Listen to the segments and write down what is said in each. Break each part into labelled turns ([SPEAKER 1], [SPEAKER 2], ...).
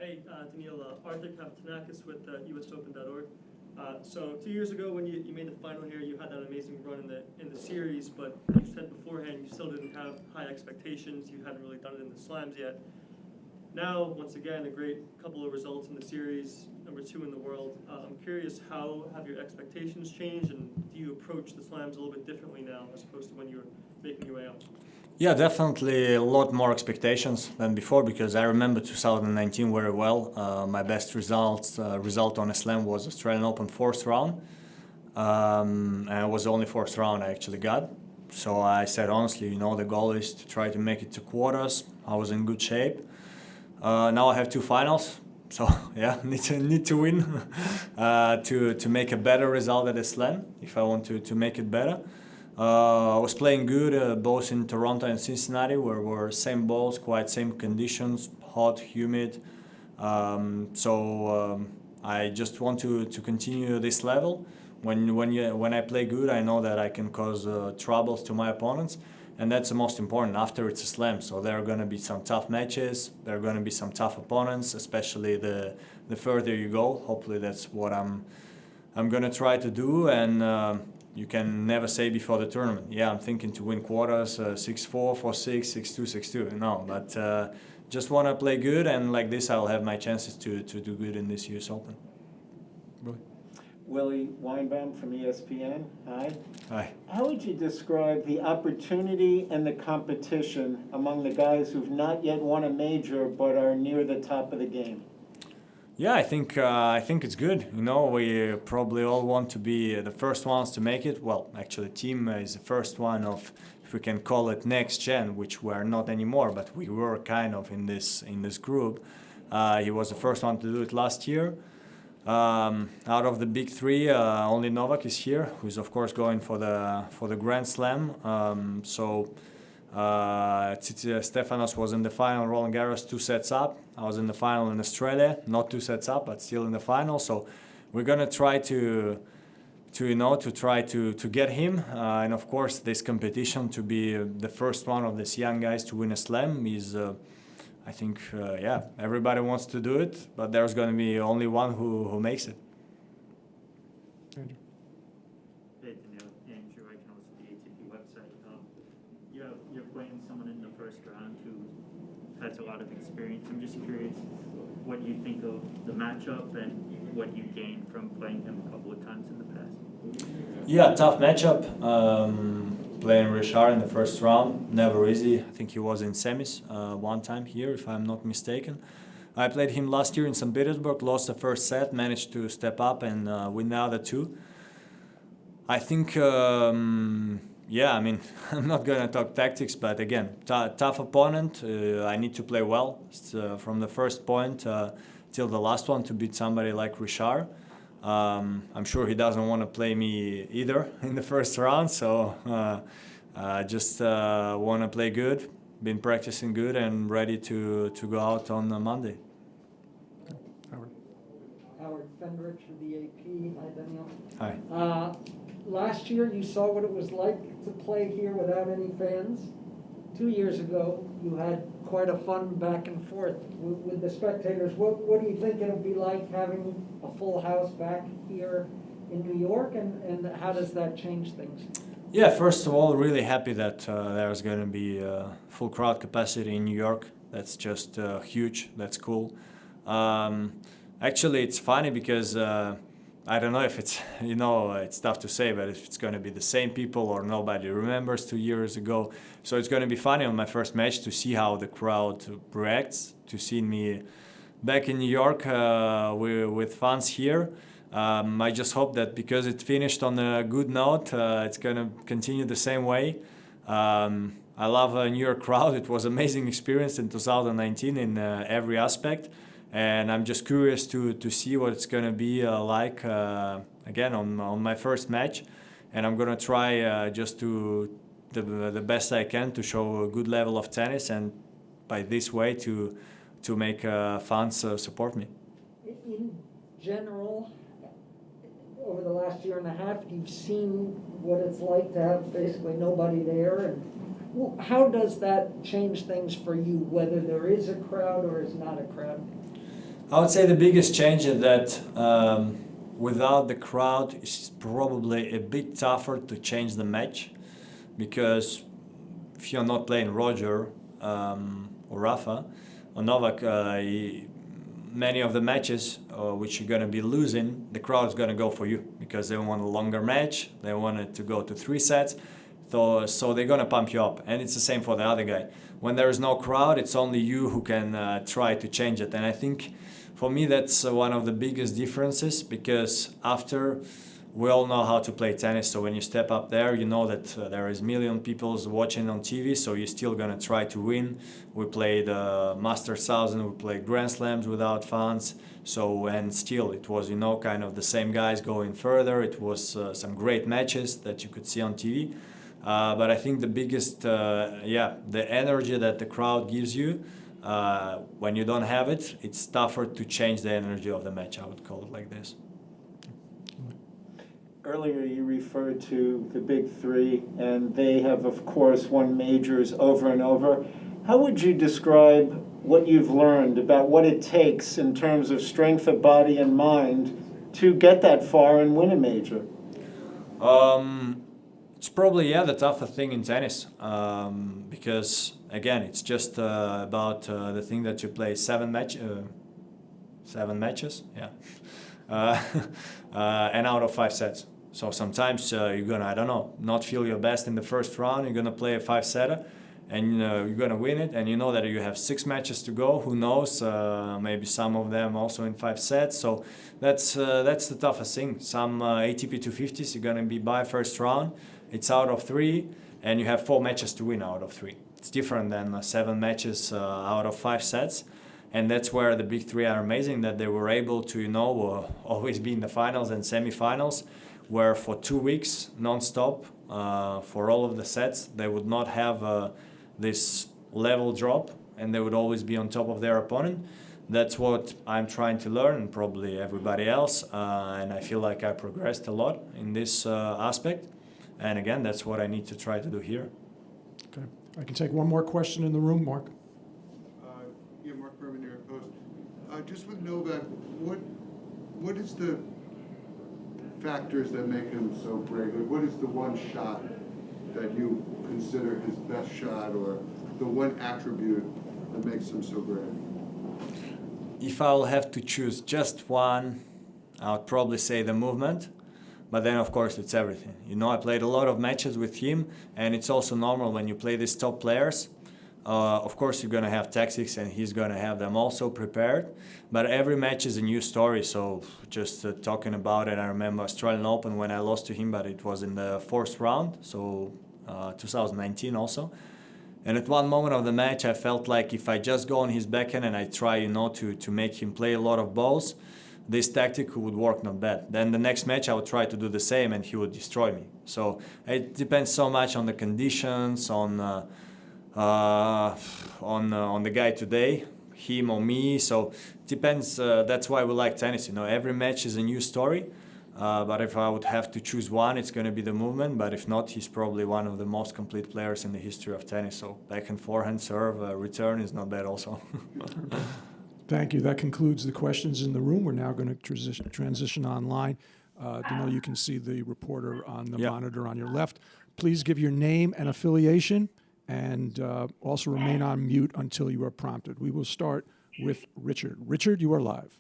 [SPEAKER 1] Hey, Daniil, Arthur Kapitanakis with USOpen.org. So 2 years ago, when you made the final here, you had that amazing run in the series, but like you said beforehand, you still didn't have high expectations. You hadn't really done it in the slams yet. Now, once again, a great couple of results in the series, #2 in the world. I'm curious, how have your expectations changed, and do you approach the slams a little bit differently now as opposed to when you were making your way out?
[SPEAKER 2] Yeah, definitely a lot more expectations than before, because I remember 2019 very well. My best result on a slam was Australian Open fourth round, and it was the only fourth round I actually got. So I said honestly, the goal is to try to make it to quarters. I was in good shape. Now I have 2 finals, so yeah, need to win to make a better result at a slam if I want to make it better. I was playing good both in Toronto and Cincinnati, where were same balls, quite same conditions, hot, humid. I just want to continue this level. When I play good, I know that I can cause troubles to my opponents, and that's the most important. After it's a slam, so there are going to be some tough matches. There are going to be some tough opponents, especially the further you go. Hopefully, that's what I'm going to try to do. And you can never say before the tournament, yeah, I'm thinking to win quarters, 6-4, 4-6, 6-2, 6-2. No, but just want to play good, and like this, I'll have my chances to do good in this US Open. Really?
[SPEAKER 3] Willie Weinbaum from ESPN. Hi.
[SPEAKER 2] Hi.
[SPEAKER 3] How would you describe the opportunity and the competition among the guys who've not yet won a major but are near the top of the game?
[SPEAKER 2] Yeah, I think it's good. We probably all want to be the first ones to make it. Well, actually, Thiem is the first one of, if we can call it next gen, which we're not anymore, but we were kind of in this group. He was the first one to do it last year. Out of the big 3, only Novak is here, who's of course going for the Grand Slam. Stefanos was in the final, Roland Garros 2 sets up. I was in the final in Australia, not 2 sets up, but still in the final. So we're gonna try to get him. And of course, this competition to be the first one of these young guys to win a slam is, I think, everybody wants to do it, but there's gonna be only one who makes it.
[SPEAKER 4] Hey, Daniil, Andrew, I can also the ATP website. You're playing someone in the first round who has a lot of experience. I'm just curious what you think of the matchup and what you gained from playing him a couple of times in the past.
[SPEAKER 2] Yeah, tough matchup. Playing Richard in the first round, never easy. I think he was in semis one time here, if I'm not mistaken. I played him last year in St. Petersburg, lost the first set, managed to step up and win the other 2. I think, I'm not going to talk tactics, but again, tough opponent. I need to play well from the first point till the last one to beat somebody like Richard. I'm sure he doesn't want to play me either in the first round, so just want to play good, been practicing good, and ready to go out on Monday.
[SPEAKER 5] Howard Fendrich for the AP. Hi, Daniil.
[SPEAKER 2] Hi.
[SPEAKER 5] Last year, you saw what it was like to play here without any fans. 2 years ago, you had quite a fun back and forth with the spectators. What do you think it'll be like having a full house back here in New York, and how does that change things?
[SPEAKER 2] Yeah, first of all, really happy that there's going to be full crowd capacity in New York. That's just huge. That's cool. Actually, it's funny because I don't know if it's, it's tough to say, but if it's going to be the same people or nobody remembers 2 years ago. So it's going to be funny on my first match to see how the crowd reacts, to see me back in New York with fans here. I just hope that because it finished on a good note, it's going to continue the same way. I love a New York crowd. It was an amazing experience in 2019 in every aspect. And I'm just curious to see what it's going to be like again on my first match. And I'm going to try just to the best I can to show a good level of tennis, and by this way to make fans support me.
[SPEAKER 5] In general, over the last year and a half, you've seen what it's like to have basically nobody there. And how does that change things for you, whether there is a crowd or is not a crowd?
[SPEAKER 2] I would say the biggest change is that without the crowd, it's probably a bit tougher to change the match, because if you're not playing Roger or Rafa or Novak, many of the matches which you're going to be losing, the crowd's going to go for you because they want a longer match. They want it to go to 3 sets. So they're going to pump you up. And it's the same for the other guy. When there is no crowd, it's only you who can try to change it. And I think for me that's one of the biggest differences, because after we all know how to play tennis, so when you step up there, you know that there is million people watching on TV, so you're still gonna try to win. We played Masters 1000, we played Grand Slams without fans, so and still it was kind of the same guys going further. It was some great matches that you could see on TV, but I think the biggest, the energy that the crowd gives you, when you don't have it, it's tougher to change the energy of the match. I would call it like this.
[SPEAKER 3] Earlier you referred to the big three, and they have, of course, won majors over and over. How would you describe what you've learned about what it takes in terms of strength of body and mind to get that far and win a major?
[SPEAKER 2] It's probably, the tougher thing in tennis, because, again, it's just about the thing that you play 7 matches, and out of 5 sets. So sometimes you're gonna, not feel your best in the first round. You're gonna play a 5-setter, and you're gonna win it. And you know that you have 6 matches to go. Who knows? Maybe some of them also in 5 sets. So that's the toughest thing. Some ATP 250s you're gonna be by first round. It's out of 3, and you have 4 matches to win out of 3. It's different than 7 matches out of 5 sets. And that's where the big three are amazing, that they were able to, always be in the finals and semifinals, where for 2 weeks, non-stop, for all of the sets, they would not have this level drop, and they would always be on top of their opponent. That's what I'm trying to learn, and probably everybody else, and I feel like I progressed a lot in this aspect. And again, that's what I need to try to do here.
[SPEAKER 6] Okay, I can take one more question in the room, Mark.
[SPEAKER 7] Mark Berman, New York Post. Just with Novak, what is the factors that make him so great? Like, what is the one shot that you consider his best shot, or the one attribute that makes him so great?
[SPEAKER 2] If I'll have to choose just one, I would probably say the movement. But then, of course, it's everything. I played a lot of matches with him, and it's also normal when you play these top players. Of course, you're going to have tactics, and he's going to have them also prepared. But every match is a new story. So just talking about it, I remember Australian Open when I lost to him, but it was in the 4th round, so 2019 also. And at one moment of the match, I felt like if I just go on his backhand and I try, to make him play a lot of balls, this tactic would work not bad. Then the next match I would try to do the same, and he would destroy me. So it depends so much on the conditions, on the guy today, him or me. So it depends. That's why we like tennis. Every match is a new story. But if I would have to choose one, it's going to be the movement. But if not, he's probably one of the most complete players in the history of tennis. So backhand, forehand, serve, return is not bad also.
[SPEAKER 6] Thank you. That concludes the questions in the room. We're now going to transition online. You can see the reporter on the monitor on your left. Please give your name and affiliation, and also remain on mute until you are prompted. We will start with Richard. Richard, you are live.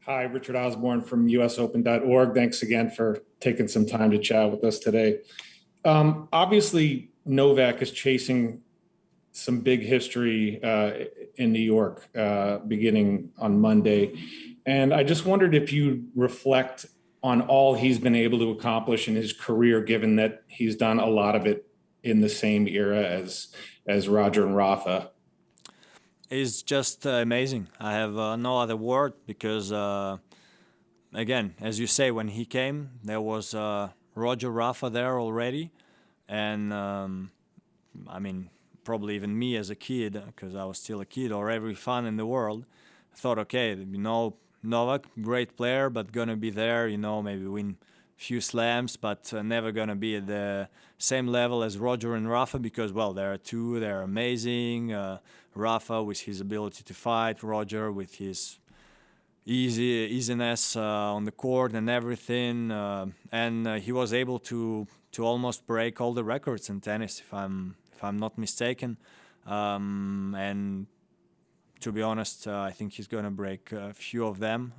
[SPEAKER 8] Hi, Richard Osborne from USOpen.org. Thanks again for taking some time to chat with us today. Obviously, Novak is chasing some big history in New York beginning on Monday. And I just wondered if you reflect on all he's been able to accomplish in his career, given that he's done a lot of it in the same era as Roger and Rafa.
[SPEAKER 2] It's just amazing. I have no other word, because, again, as you say, when he came, there was Roger, Rafa there already. And, probably even me as a kid, because I was still a kid, or every fan in the world, thought, okay, Novak, great player, but gonna be there, maybe win few slams, but never gonna be at the same level as Roger and Rafa because, well, they're amazing. Rafa with his ability to fight, Roger with his easiness on the court and everything, and he was able to almost break all the records in tennis, if I'm not mistaken. And to be honest, I think he's gonna break a few of them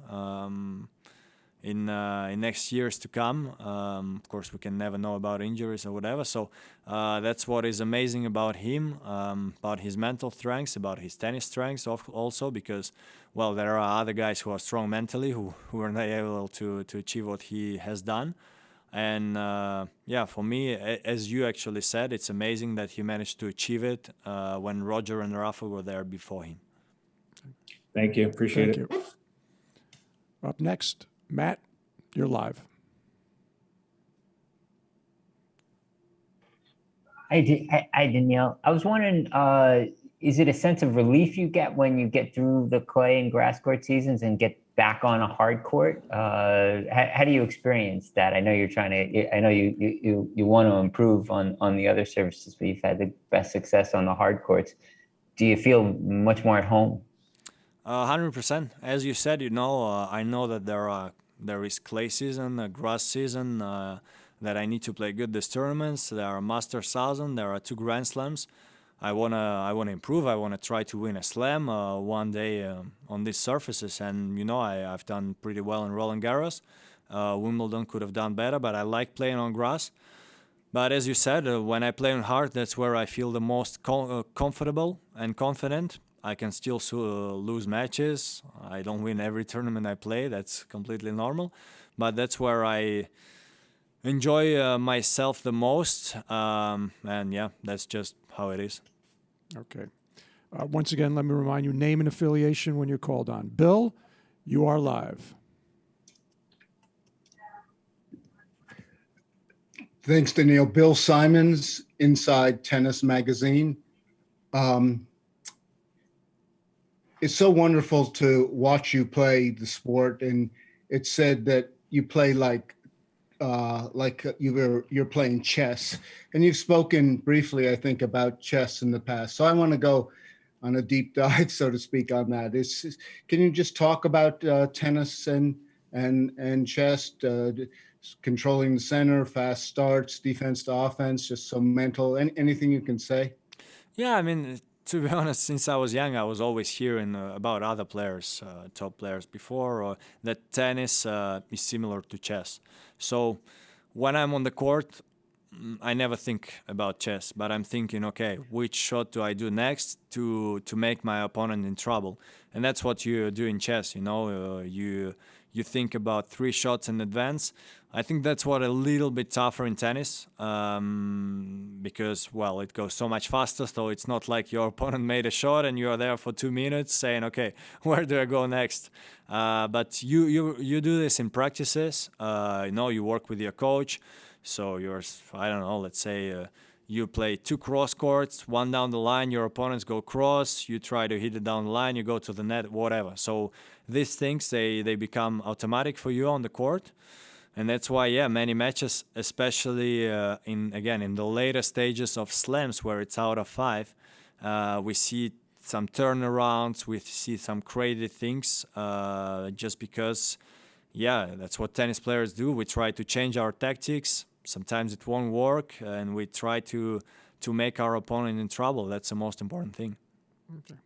[SPEAKER 2] in next years to come. Of course, we can never know about injuries or whatever. So that's what is amazing about him, about his mental strengths, about his tennis strengths also, because, well, there are other guys who are strong mentally who are not able to achieve what he has done. And yeah, for me, as you actually said, it's amazing that he managed to achieve it when Roger and Rafa were there before him.
[SPEAKER 8] Thank you. Appreciate
[SPEAKER 6] Thank
[SPEAKER 8] it.
[SPEAKER 6] you. Up next, Matt, you're live.
[SPEAKER 9] Hi, Daniil. I was wondering, is it a sense of relief you get when you get through the clay and grass court seasons and get back on a hard court? How do you experience that? I know you're trying to. I know you want to improve on the other surfaces, but you've had the best success on the hard courts. Do you feel much more at home?
[SPEAKER 2] 100%. As you said, I know that there is clay season, grass season, that I need to play good these tournaments. There are Masters 1000, there are 2 Grand Slams. I wanna improve. I wanna try to win a slam one day on these surfaces. And I've done pretty well in Roland Garros. Wimbledon could have done better, but I like playing on grass. But as you said, when I play on hard, that's where I feel the most comfortable and confident. I can still lose matches. I don't win every tournament I play. That's completely normal. But that's where I enjoy myself the most. And yeah, that's just how it is.
[SPEAKER 6] Okay. Once again, let me remind you, name and affiliation when you're called on. Bill, you are live.
[SPEAKER 7] Thanks, Daniil. Bill Simons, Inside Tennis Magazine. It's so wonderful to watch you play the sport, and it's said that you play like you're playing chess. And you've spoken briefly, I think, about chess in the past. So I want to go on a deep dive, so to speak, on that. Can you just talk about tennis and chess, controlling the center, fast starts, defense to offense, just some mental, anything you can say?
[SPEAKER 2] Yeah, I mean, to be honest, since I was young, I was always hearing about other players, top players before, or that tennis is similar to chess. So when I'm on the court, I never think about chess, but I'm thinking, okay, which shot do I do next to make my opponent in trouble? And that's what you do in chess, you think about 3 shots in advance. I think that's what a little bit tougher in tennis, because, well, it goes so much faster. So it's not like your opponent made a shot and you are there for 2 minutes saying, okay, where do I go next? But you do this in practices. You work with your coach. So I don't know, let's say you play 2 cross courts, 1 down the line, your opponents go cross, you try to hit it down the line, you go to the net, whatever. So these things, they become automatic for you on the court. And that's why, yeah, many matches, especially in the later stages of slams where it's out of 5, we see some turnarounds, we see some crazy things, just because, yeah, that's what tennis players do. We try to change our tactics. Sometimes it won't work, and we try to make our opponent in trouble. That's the most important thing.
[SPEAKER 6] Okay.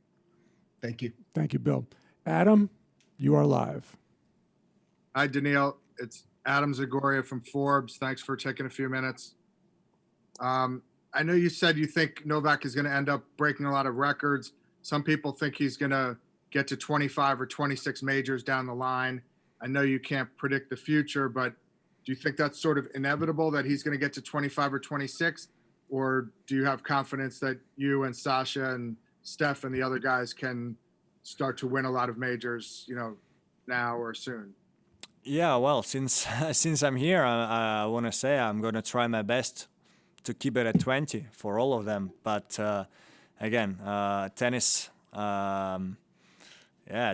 [SPEAKER 7] Thank you.
[SPEAKER 6] Thank you, Bill. Adam, you are live.
[SPEAKER 10] Hi, Daniil. It's Adam Zagoria from Forbes. Thanks for taking a few minutes. I know you said you think Novak is going to end up breaking a lot of records. Some people think he's going to get to 25 or 26 majors down the line. I know you can't predict the future, but do you think that's sort of inevitable that he's going to get to 25 or 26? Or do you have confidence that you and Sasha and Steph and the other guys can start to win a lot of majors, now or soon?
[SPEAKER 2] Yeah, well, since I'm here, I want to say I'm going to try my best to keep it at 20 for all of them. But again, tennis,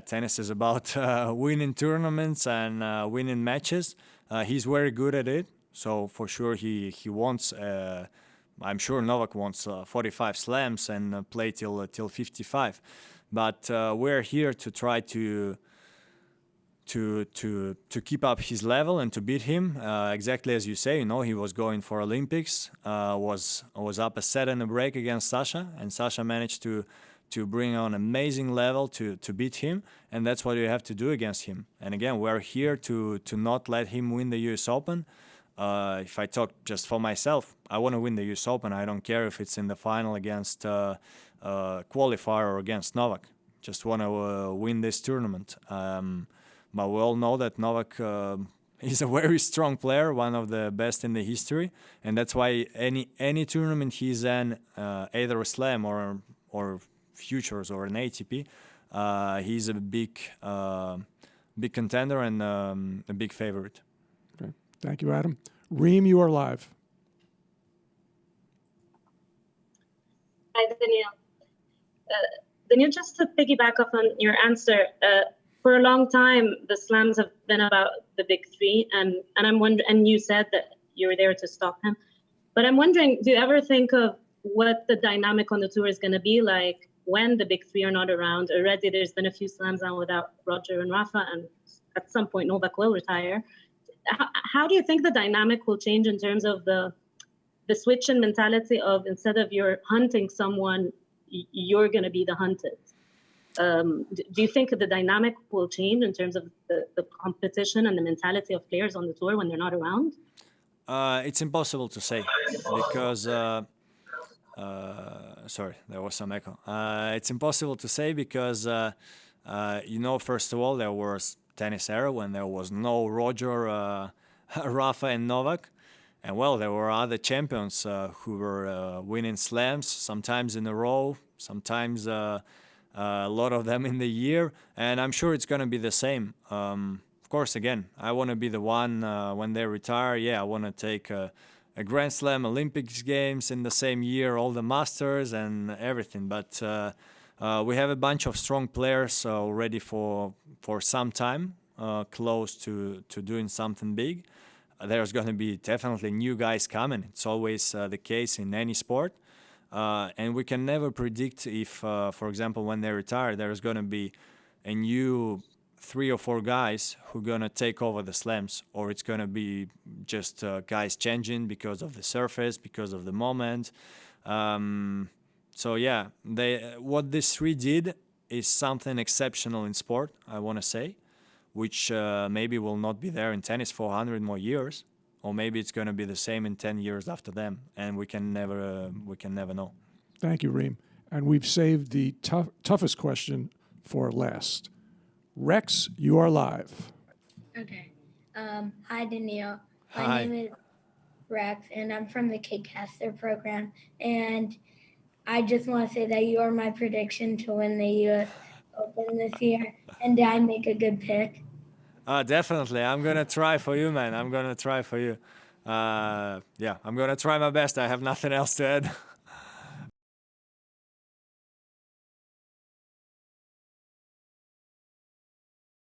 [SPEAKER 2] tennis is about winning tournaments and winning matches. He's very good at it, so for sure he wants. I'm sure Novak wants 45 slams and play till 55. But we're here to try to keep up his level and to beat him. Exactly as you say, he was going for Olympics. Was up a set and a break against Sasha, and Sasha managed to bring on amazing level to beat him, and that's what you have to do against him. And again, we're here to not let him win the US Open. If I talk just for myself, I want to win the US Open. I don't care if it's in the final against qualifier or against Novak. Just want to win this tournament. But we all know that Novak is a very strong player, one of the best in the history, and that's why any tournament he's in, either a Slam or Futures or an ATP, he's a big contender and a big favorite.
[SPEAKER 6] Okay. Thank you, Adam. Reem, you are live.
[SPEAKER 11] Hi, Daniil. Daniil, just to piggyback off on your answer, for a long time, the slams have been about the big three, and I'm wondering, and you said that you were there to stop him, but I'm wondering, do you ever think of what the dynamic on the tour is going to be like when the big three are not around? Already, there's been a few slams on without Roger and Rafa, and at some point, Novak will retire. How do you think the dynamic will change in terms of the switch in mentality of, instead of you're hunting someone, you're going to be the hunted? Do you think the dynamic will change in terms of the competition and the mentality of players on the tour when they're not around?
[SPEAKER 2] It's impossible to say because, sorry, there was some echo. It's impossible to say because, first of all, there was tennis era when there was no Roger, Rafa and Novak. And well, there were other champions who were winning slams, sometimes in a row, sometimes a lot of them in the year. And I'm sure it's going to be the same. Of course, again, I want to be the one when they retire. Yeah, I want to take a Grand Slam, Olympics Games in the same year, all the Masters and everything. But we have a bunch of strong players already for some time, close to doing something big. There's going to be definitely new guys coming. It's always the case in any sport. And we can never predict if, for example, when they retire, there's going to be a new 3 or 4 guys who are going to take over the slams, or it's going to be just guys changing because of the surface, because of the moment. So yeah, what these 3 did is something exceptional in sport, I want to say, which maybe will not be there in tennis for 100 more years, or maybe it's going to be the same in 10 years after them, and we can never know.
[SPEAKER 6] Thank you, Reem. And we've saved the toughest question for last. Rex, you are live.
[SPEAKER 12] Okay. Hi, Daniil.
[SPEAKER 2] Hi.
[SPEAKER 12] My name is Rex, and I'm from the Kickcaster program. And I just want to say that you are my prediction to win the U.S. Open this year. And did I make a good pick?
[SPEAKER 2] Definitely. I'm going to try for you, man. I'm going to try for you. Yeah, I'm going to try my best. I have nothing else to add.